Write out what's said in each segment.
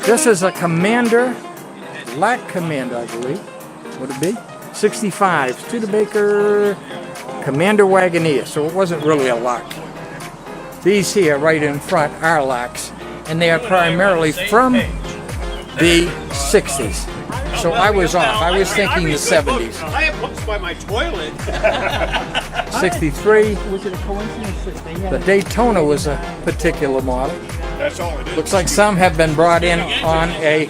This is a Commander, Black Commander, I believe. Would it be? 65, Studebaker Commander Wagoneer. So it wasn't really a lock. These here, right in front, are locks, and they are primarily from the 60s. So I was off. I was thinking the 70s. I have books by my toilet. 63. Was it a coincidence that they The had Daytona was a particular model. That's all it is. Looks like some have been brought in on a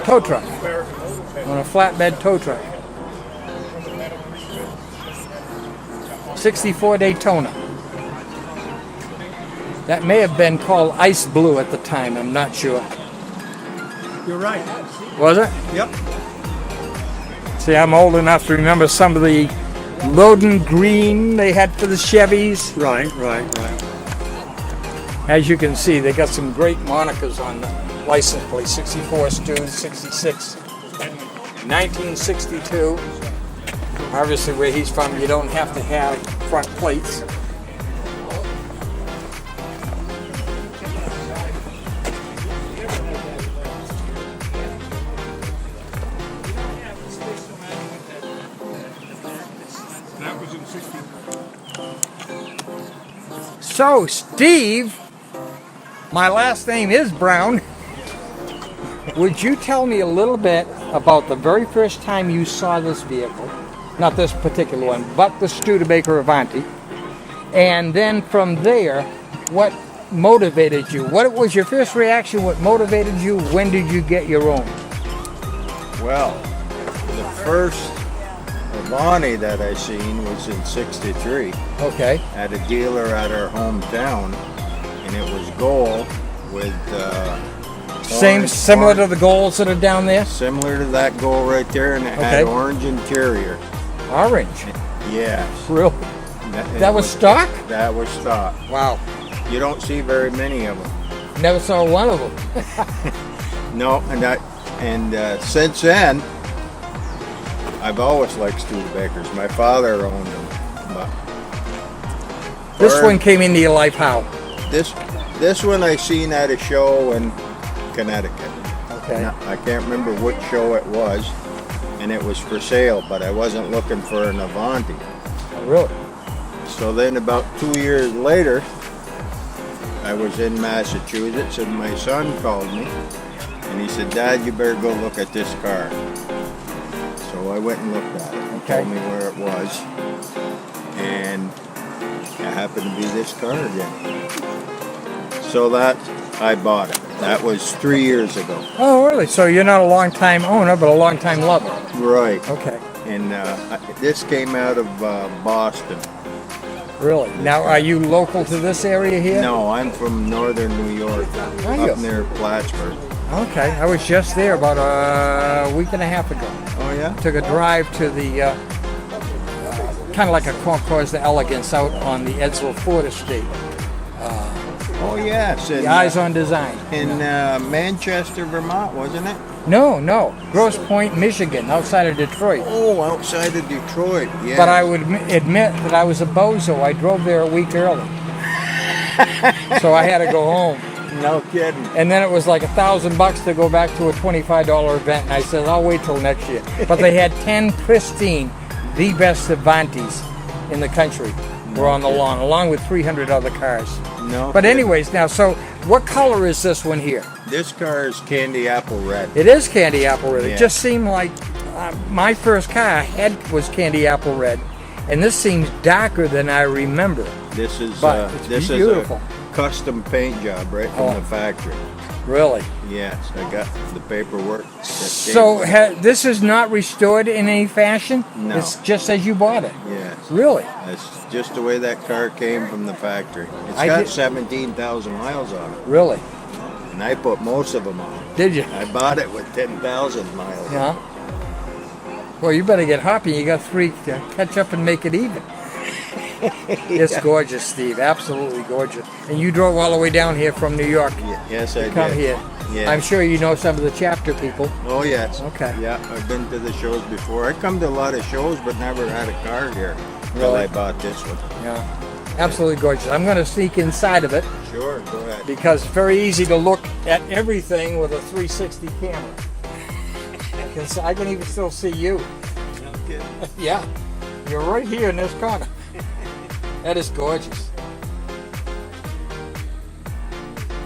tow truck, on a flatbed tow truck. 64 Daytona. That may have been called ice blue at the time, I'm not sure. You're right. Was it? Yep. See, I'm old enough to remember some of the Loden green they had for the Chevys. Right. As you can see, they got some great monikers on the license plate. 64 Stu, 66, 1962. Obviously, where he's from, you don't have to have front plates. That was in 60. So, Steve, my last name is Brown. Would you tell me a little bit about the very first time you saw this vehicle? Not this particular one, but the Studebaker Avanti. And then from there, what motivated you? What was your first reaction? What motivated you? When did you get your own? Well, the first Avanti that I seen was in 63 Okay. at a dealer at our hometown, and it was gold with Similar to the Golds that are down there? similar to that gold right there, and it Okay. had orange interior. Orange. Yes. Really? That was stock? That was stock. Wow. You don't see very many of them. Never saw one of them. No, and since then, I've always liked Studebakers. My father owned them. But This one came into your life how? This one I seen at a show in Connecticut. Okay. I can't remember which show it was, and it was for sale, but I wasn't looking for an Avanti. Really? So then about 2 years later, I was in Massachusetts, and my son called me, and he said, "Dad, you better go look at this car." So I went and looked at it, and told me where it was, and it happened to be this car again. So that, I bought it. That was 3 years ago. Oh, really? So you're not a long-time owner, but a long-time lover. Right. Okay. And this came out of Boston. Really? Now, are you local to this area here? No, I'm from northern New York, Are you? up near Plattsburgh. Okay. I was just there about a week and a half ago. Oh yeah? Took a drive to the, kind of like a Concours d'Elegance out on the Edsel Ford estate. Oh yes. The Eyes on Design. In Manchester, Vermont, wasn't it? No. Grosse Pointe, Michigan, outside of Detroit. Oh, outside of Detroit, yeah. But I would admit that I was a bozo. I drove there a week early. So I had to go home. No kidding. And then it was like $1,000 to go back to a $25 event. And I said, I'll wait till next year. But they had 10 pristine, the best Avantis in the country were on the lawn, along with 300 other cars. No. But kidding. anyways, now, so what color is this one here? This car is candy apple red. It is candy apple red. Yeah. It just seemed like my first car was candy apple red. And this seems darker than I remember. This is But it's this beautiful. is a custom paint job right from the factory. Really? Yes, I got the paperwork. that came So with it. this is not restored in any fashion? No. It's just as you bought it? Yes. Really? That's just the way that car came from the factory. It's I got did- 17,000 miles on it, Really? and I put most of them on. Did you? I bought it with 10,000 miles. Yeah. Well, you better get hoppy. You got 3 to catch up and make it even. It's gorgeous, Steve. Absolutely gorgeous. And you drove all the way down here from New York Yes, I to come did. here. Yeah. I'm sure you know some of the chapter people. Oh yes. Okay. Yeah, I've been to the shows before. I come to a lot of shows, but never had a car here until Really? I bought this one. Yeah. Absolutely gorgeous. I'm going to sneak inside of it Sure, go ahead. because it's very easy to look at everything with a 360 camera. I can even still see you. No kidding. Yeah, you're right here in this corner. That is gorgeous.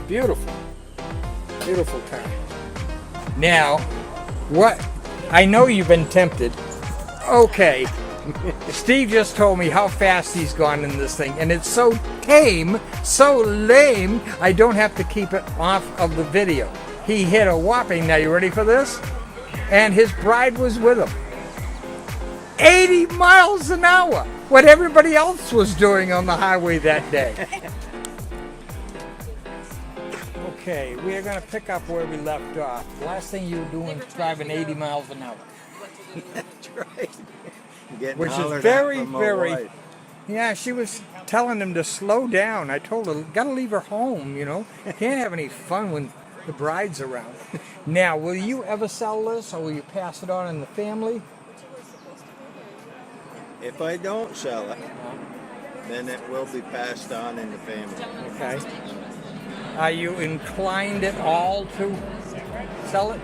Beautiful. Beautiful car. Now, what? I know you've been tempted. Okay. Steve just told me how fast he's gone in this thing, and it's so tame, so lame, I don't have to keep it off of the video. He hit a whopping, now you ready for this? And his bride was with him. 80 miles an hour, what everybody else was doing on the highway that day. Okay, we are going to pick up where we left off. The last thing you were doing was driving 80 miles an hour. That's right. Getting Which is hollered at very, from my very, wife. yeah, she was telling him to slow down. I told her, gotta leave her home, you know. Can't have any fun when the bride's around. Now, will you ever sell this, or will you pass it on in the family? If I don't sell it, then it will be passed on in the family. Okay. Are you inclined at all to sell it?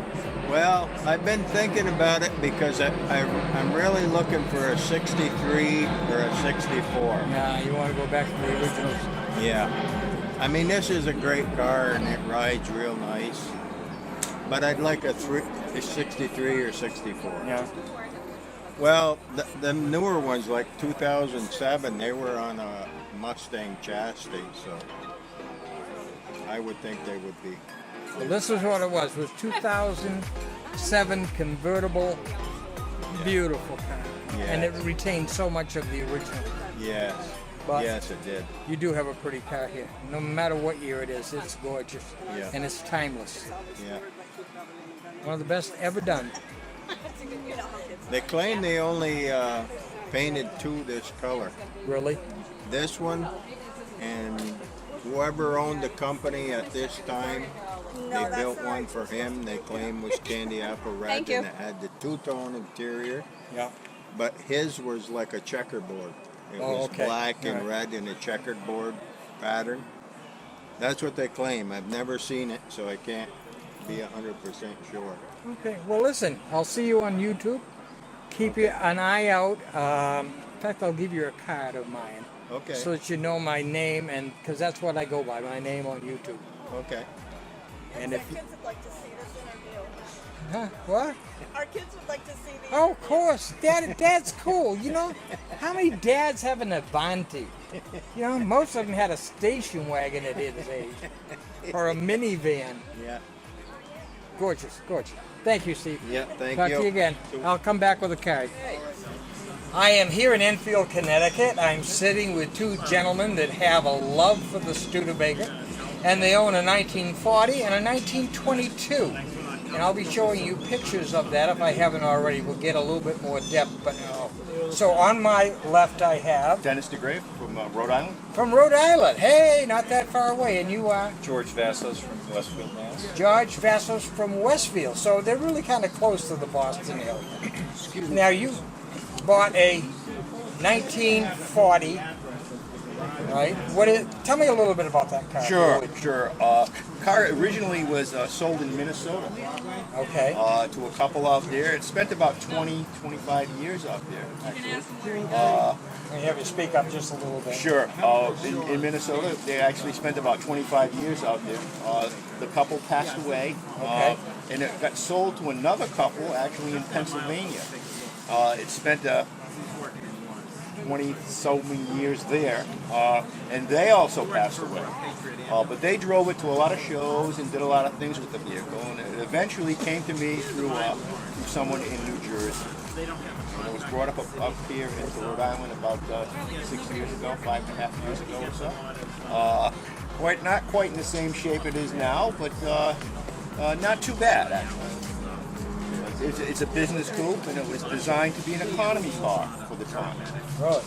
Well, I've been thinking about it because I'm really looking for a 63 or a 64. Yeah, you want to go back to the originals. Yeah. I mean, this is a great car and it rides real nice. But I'd like a 63 or 64. Yeah. Well, the newer ones, like 2007, they were on a Mustang chassis, so I would think they would be. Well, this is what it was. It was 2007 convertible, beautiful car. Yes. And it retained so much of the original. Yes. But Yes, it did. you do have a pretty car here. No matter what year it is, it's gorgeous. Yeah. And it's timeless. Yeah. One of the best ever done. They claim they only painted two this color. Really? This one and whoever owned the company at this time, they built one for him. They claim was candy apple red, Thank you. and it had the two-tone interior. Yeah. But his was like a checkerboard. It Oh, was okay. black and Right. red in a checkered board pattern. That's what they claim. I've never seen it, so I can't be 100% sure. Okay. Well, listen, I'll see you on YouTube. Keep an eye out. In fact, I'll give you a card of mine. Okay. So that you know my name, and because that's what I go by, my name on YouTube. Okay. And Our if kids would like to see this interview. huh, what? Our kids would like to see the Oh, of course, Dad's cool. You know, how many dads have an Avanti? You know, most of them had a station wagon at his age, or a minivan. Yeah. Gorgeous, gorgeous. Thank you, Steve. Yeah, thank Talk you. to you again. I'll come back with a card. I am here in Enfield, Connecticut. I'm sitting with two gentlemen that have a love for the Studebaker, and they own a 1940 and a 1922. And I'll be showing you pictures of that if I haven't already. We'll get a little bit more depth. But so on my left I have Dennis DeGrave from Rhode Island. from Rhode Island. Hey, not that far away. And you are George Vassos from Westfield, Mass. George Vassos from Westfield. So they're really kind of close to the Boston area. Now you bought a 1940, right? Tell me a little bit about that car. Sure. Car originally was sold in Minnesota Okay. to a couple out there. It spent about 25 years out there, actually. Can you have you speak up just a little bit? Sure. In Minnesota, they actually spent about 25 years out there. The couple passed away, Okay. and it got sold to another couple, actually in Pennsylvania. It spent 20-something years there, and they also passed away. But they drove it to a lot of shows and did a lot of things with the vehicle, and it eventually came to me through someone in New Jersey. And it was brought up here into Rhode Island about 6 years ago, 5.5 years ago or so. Not quite in the same shape it is now, but not too bad actually. It's a business coupe, and it was designed to be an economy car for the time. Really?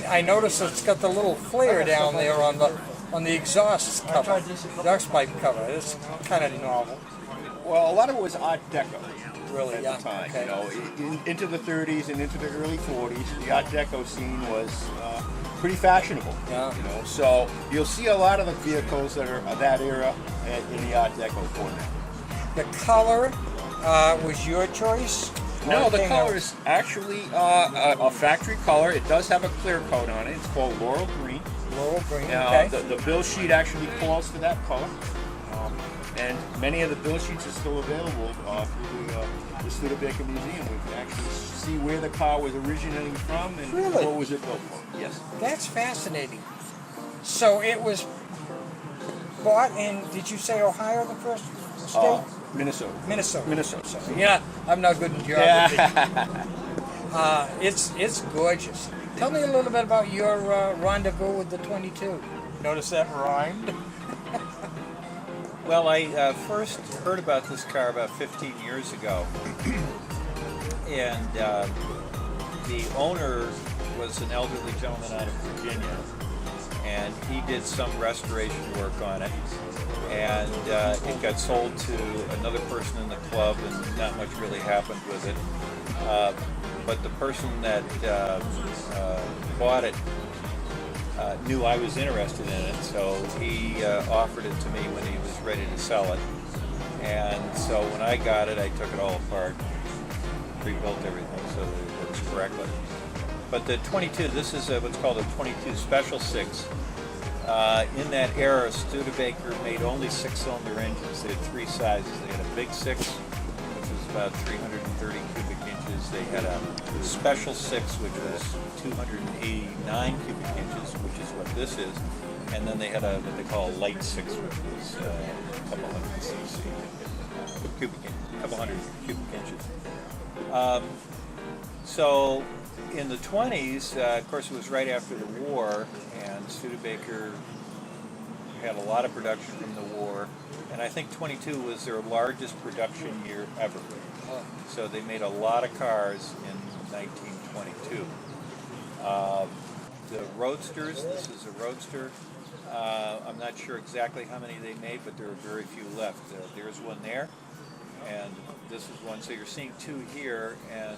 I noticed it's got the little flare down there on the exhaust cover, exhaust pipe cover. It's kind of novel. Well, a lot of it was Art Deco. Really, At yeah. the time, Okay. into the 30s and into the early 40s, the Art Deco scene was pretty fashionable. Yeah. You know, so you'll see a lot of the vehicles that are of that era in the Art Deco format. The color was your choice? No, Or the came color out- is actually a factory color. It does have a clear coat on it. It's called Laurel Green. Laurel green. Okay. The bill sheet actually calls for that color. And many of the bill sheets are still available through the Studebaker Museum. We can actually see where the car was originating from and Really? what was it built for. Yes. That's fascinating. So it was bought in, did you say Ohio the first state? Minnesota. Minnesota. Minnesota. Yeah, I'm not good in geography. Yeah. It's gorgeous. Tell me a little bit about your rendezvous with the 22. Notice that rhymed? Well, I first heard about this car about 15 years ago, and the owner was an elderly gentleman out of Virginia, and he did some restoration work on it, and it got sold to another person in the club, and not much really happened with it. But the person that bought it knew I was interested in it, so he offered it to me when he was ready to sell it. And so when I got it, I took it all apart, rebuilt everything so that it works correctly. But the 22, this is what's called a 22 Special 6. In that era, Studebaker made only 6-cylinder engines. They had 3 sizes. They had a big 6, which was about 330 cubic inches. They had a Special 6, which was 289 cubic inches, which is what this is. And then they had what they call a light 6, which was a couple hundred cc, a couple hundred cubic inches. So in the 20s, of course, it was right after the war, and Studebaker had a lot of production from the war, and I think 22 was their largest production year ever. So they made a lot of cars in 1922. The Roadsters, this is a Roadster. I'm not sure exactly how many they made, but there are very few left. There's one there, and this is one. So you're seeing 2 here, and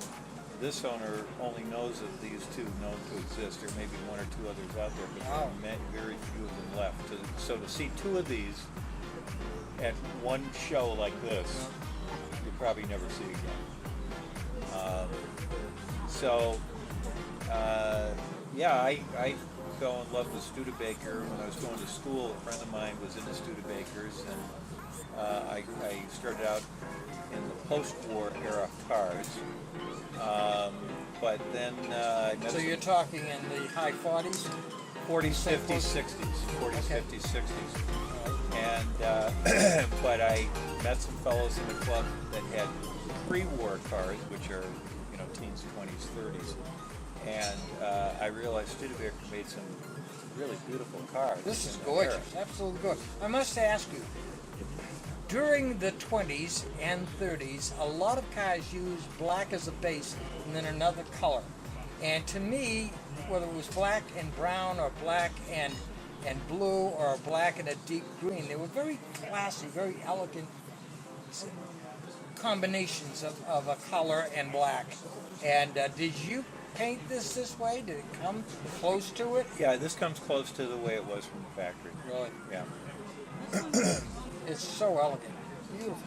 this owner only knows of these 2 known to exist. There may be 1 or 2 others out there, but there are very few of them left. So to see 2 of these at one show like this, you'll probably never see again. I fell in love with Studebaker when I was going to school. A friend of mine was in the Studebakers, and I started out in the post-war era cars. But then I met So you're talking in the high 40s? 40s, 50s, 60s, 40s, Okay. 50s, 60s. And but I met some fellows in the club that had pre-war cars, which are, teens, 20s, 30s. And I realized Studebaker made some really beautiful cars. This is in that gorgeous, era. absolutely gorgeous. I must ask you, during the 20s and 30s, a lot of cars used black as a base and then another color. And to me, whether it was black and brown or black and blue or black and a deep green, they were very classy, very elegant combinations of a color and black. And did you paint this way? Did it come close to it? Yeah, this comes close to the way it was from the factory. Really? Yeah. It's so elegant. Beautiful.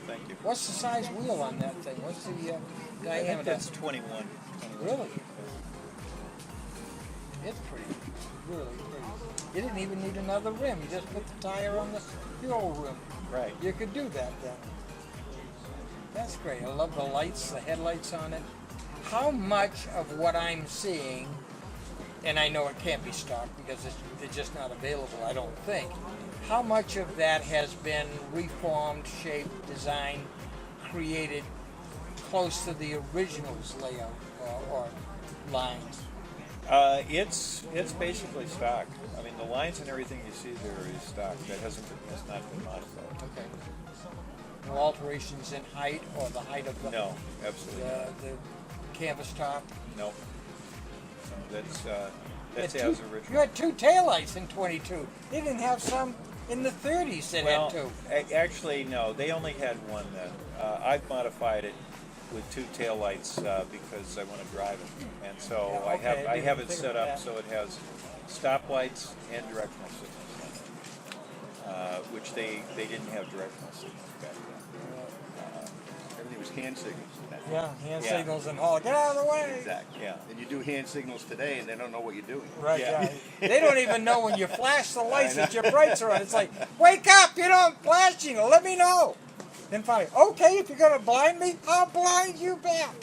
Thank you. What's the size wheel on that thing? What's the I think diameter? that's 21. Really? It's pretty. Really pretty. You didn't even need another rim. You just put the tire on the fuel rim. Right. You could do that then. That's great. I love the lights, the headlights on it. How much of what I'm seeing, and I know it can't be stock because they're just not available, I don't think. How much of that has been reformed, shaped, designed, created close to the original's layout or lines? It's basically stock. I mean, the lines and everything you see there is stock. That has not been modified. Okay. No alterations in height or the height of the No, absolutely not. the canvas top. No. That's You as had original. 2 taillights in 22. They didn't have some in the 30s that Well, had 2. actually, no. They only had one then. I've modified it with two taillights because I want to drive it. And so Yeah, I okay, I have didn't it think set about up that. so it has stoplights and directional signals on it, which they didn't have directional signals back then. Everything was hand signals. Yeah, hand Yeah. signals and all. Get out of the way. Exactly. Yeah. And you do hand signals today, and they don't know what you're doing. Right, Yeah. yeah. They don't even know when you flash the lights I know. that your brights are on. It's like, wake up, you know, I'm flashing, let me know. Then finally, okay, if you're going to blind me, I'll blind you back.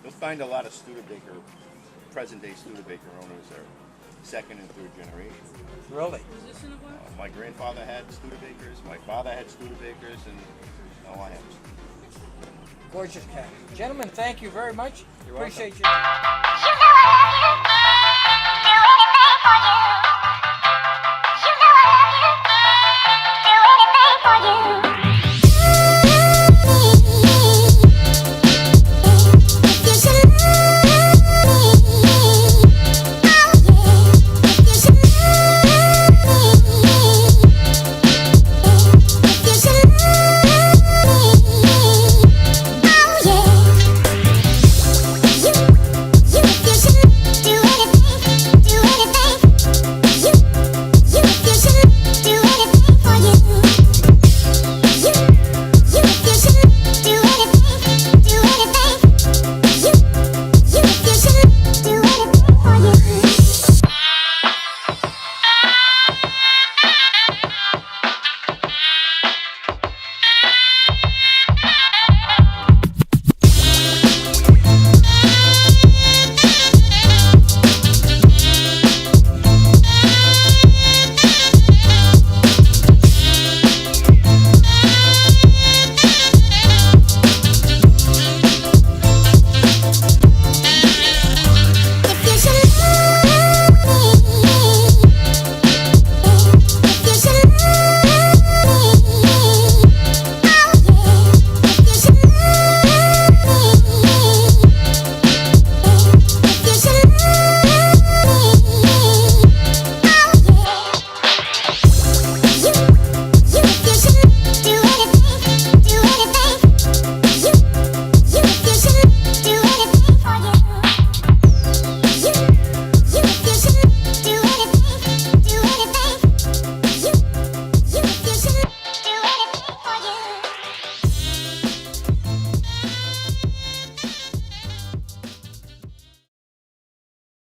You'll find a lot of Studebaker, present-day Studebaker owners are second and third generation. Really? My grandfather had Studebakers, my father had Studebakers, and now I have. Gorgeous cat. Gentlemen, thank you very much. You're welcome. Appreciate you.